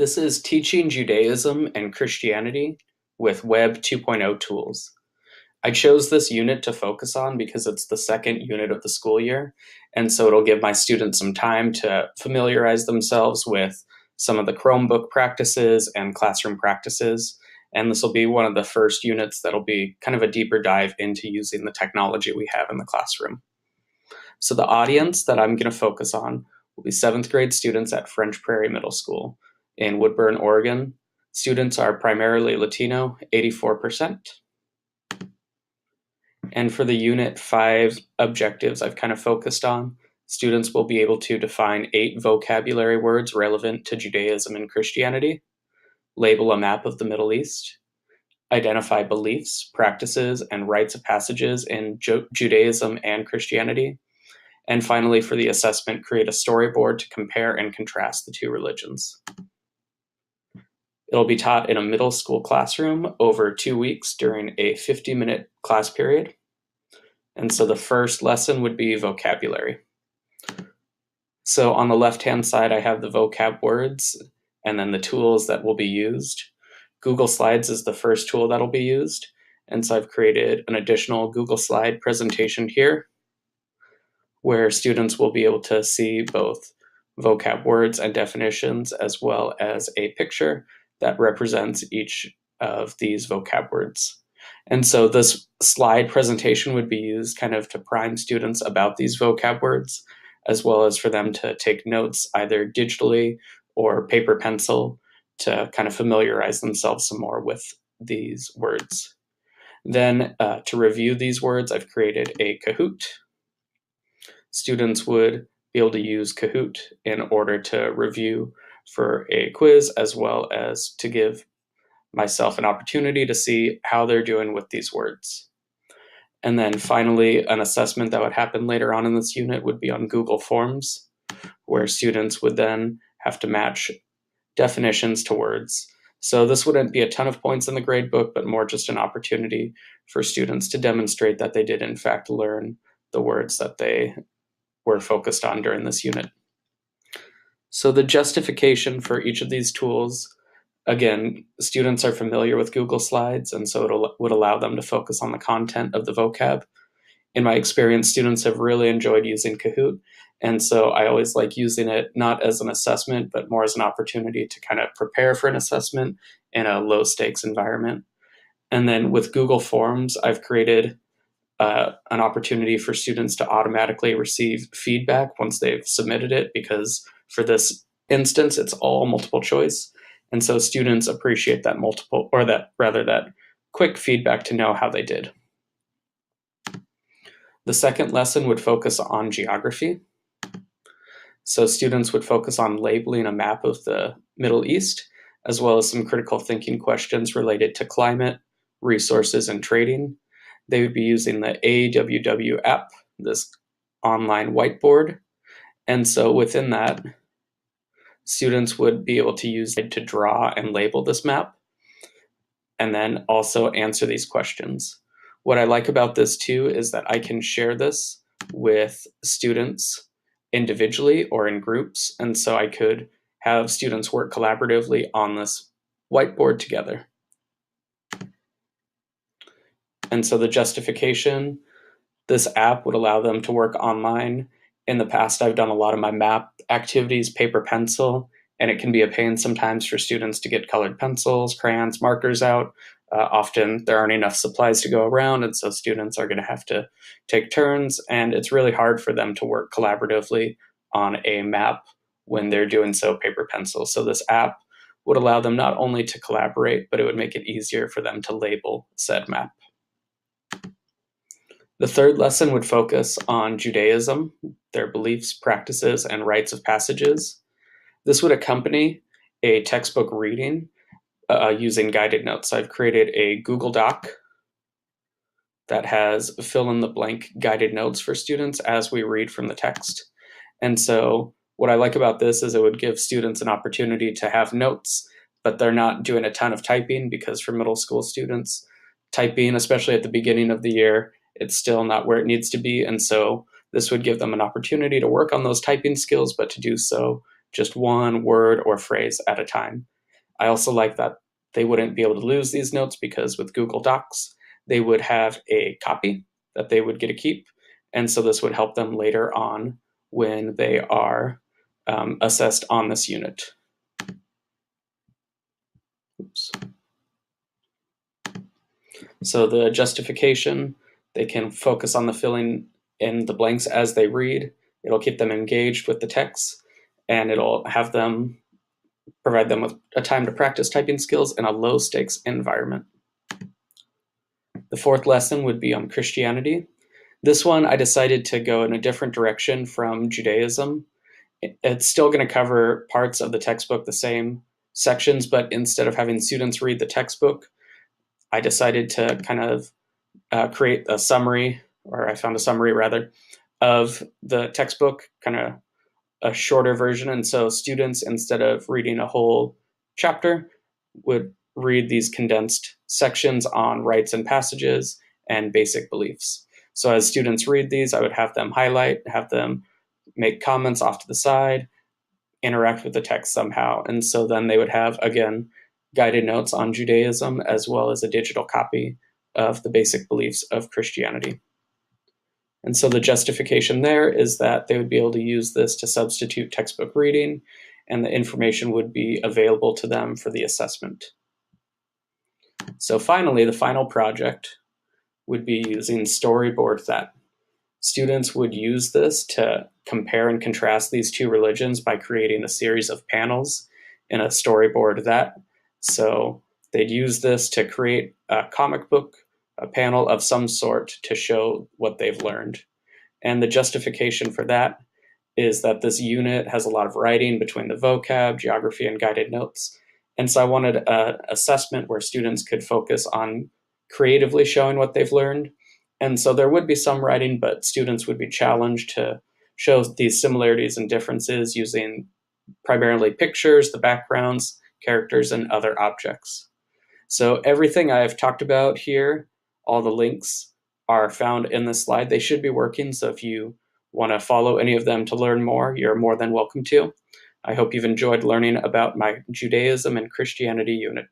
This is Teaching Judaism and Christianity with Web 2.0 tools. I chose this unit to focus on because it's the second unit of the school year, and so it'll give my students some time to familiarize themselves with some of the Chromebook practices and classroom practices, and this will be one of the first units that'll be kind of a deeper dive into using the technology we have in the classroom. So the audience that I'm going to focus on will be 7th grade students at French Prairie Middle School in Woodburn, Oregon. Students are primarily Latino, 84%. And for the Unit 5 objectives I've kind of focused on, students will be able to define 8 vocabulary words relevant to Judaism and Christianity, label a map of the Middle East, identify beliefs, practices, and rites of passages in Judaism and Christianity, and finally, for the assessment, create a storyboard to compare and contrast the two religions. It'll be taught in a middle school classroom over 2 weeks during a 50-minute class period. And so the first lesson would be vocabulary. So on the left-hand side, I have the vocab words and then the tools that will be used. Google Slides is the first tool that'll be used. And so I've created an additional Google Slide presentation here, where students will be able to see both vocab words and definitions, as well as a picture that represents each of these vocab words. And so this slide presentation would be used kind of to prime students about these vocab words, as well as for them to take notes either digitally or paper pencil to kind of familiarize themselves some more with these words. Then to review these words, I've created a Kahoot. Students would be able to use Kahoot in order to review for a quiz, as well as to give myself an opportunity to see how they're doing with these words. And then finally, an assessment that would happen later on in this unit would be on Google Forms, where students would then have to match definitions to words. So this wouldn't be a ton of points in the gradebook, but more just an opportunity for students to demonstrate that they did in fact learn the words that they were focused on during this unit. So the justification for each of these tools, again, students are familiar with Google Slides, and so it would allow them to focus on the content of the vocab. In my experience, students have really enjoyed using Kahoot, and so I always like using it not as an assessment, but more as an opportunity to kind of prepare for an assessment in a low-stakes environment. And then with Google Forms, I've created an opportunity for students to automatically receive feedback once they've submitted it, because for this instance, it's all multiple choice. And so students appreciate that that quick feedback to know how they did. The second lesson would focus on geography. So students would focus on labeling a map of the Middle East, as well as some critical thinking questions related to climate, resources, and trading. They would be using the AWW app, this online whiteboard. And so within that, students would be able to use it to draw and label this map, and then also answer these questions. What I like about this too is that I can share this with students individually or in groups. And so I could have students work collaboratively on this whiteboard together. And so the justification, this app would allow them to work online. In the past, I've done a lot of my map activities, paper pencil, and it can be a pain sometimes for students to get colored pencils, crayons, markers out. Often there aren't enough supplies to go around, and so students are going to have to take turns, and it's really hard for them to work collaboratively on a map when they're doing so paper pencil. So this app would allow them not only to collaborate, but it would make it easier for them to label said map. The third lesson would focus on Judaism, their beliefs, practices, and rites of passages. This would accompany a textbook reading using guided notes. So I've created a Google Doc that has fill-in-the-blank guided notes for students as we read from the text. And so what I like about this is it would give students an opportunity to have notes, but they're not doing a ton of typing, because for middle school students, typing, especially at the beginning of the year, it's still not where it needs to be. And so this would give them an opportunity to work on those typing skills, but to do so just one word or phrase at a time. I also like that they wouldn't be able to lose these notes because with Google Docs, they would have a copy that they would get to keep. And so this would help them later on when they are assessed on this unit. Oops. So the justification, they can focus on the filling in the blanks as they read. It'll keep them engaged with the text, and it'll have them provide them with a time to practice typing skills in a low stakes environment. The fourth lesson would be on Christianity. This one, I decided to go in a different direction from Judaism. It's still going to cover parts of the textbook, the same sections, but instead of having students read the textbook, I decided to kind of create a summary, or I found a summary rather, of the textbook, kind of a shorter version. And so students, instead of reading a whole chapter, would read these condensed sections on rites and passages and basic beliefs. So as students read these, I would have them highlight, have them make comments off to the side, interact with the text somehow. And so then they would have, again, guided notes on Judaism as well as a digital copy of the basic beliefs of Christianity. And so the justification there is that they would be able to use this to substitute textbook reading, and the information would be available to them for the assessment. So finally, the final project would be using storyboard that. Students would use this to compare and contrast these two religions by creating a series of panels in a storyboard that. So they'd use this to create a comic book, a panel of some sort to show what they've learned. And the justification for that is that this unit has a lot of writing between the vocab, geography, and guided notes. And so I wanted an assessment where students could focus on creatively showing what they've learned. And so there would be some writing, but students would be challenged to show these similarities and differences using primarily pictures, the backgrounds, characters, and other objects. So everything I've talked about here, all the links are found in this slide. They should be working, so if you want to follow any of them to learn more, you're more than welcome to. I hope you've enjoyed learning about my Judaism and Christianity unit.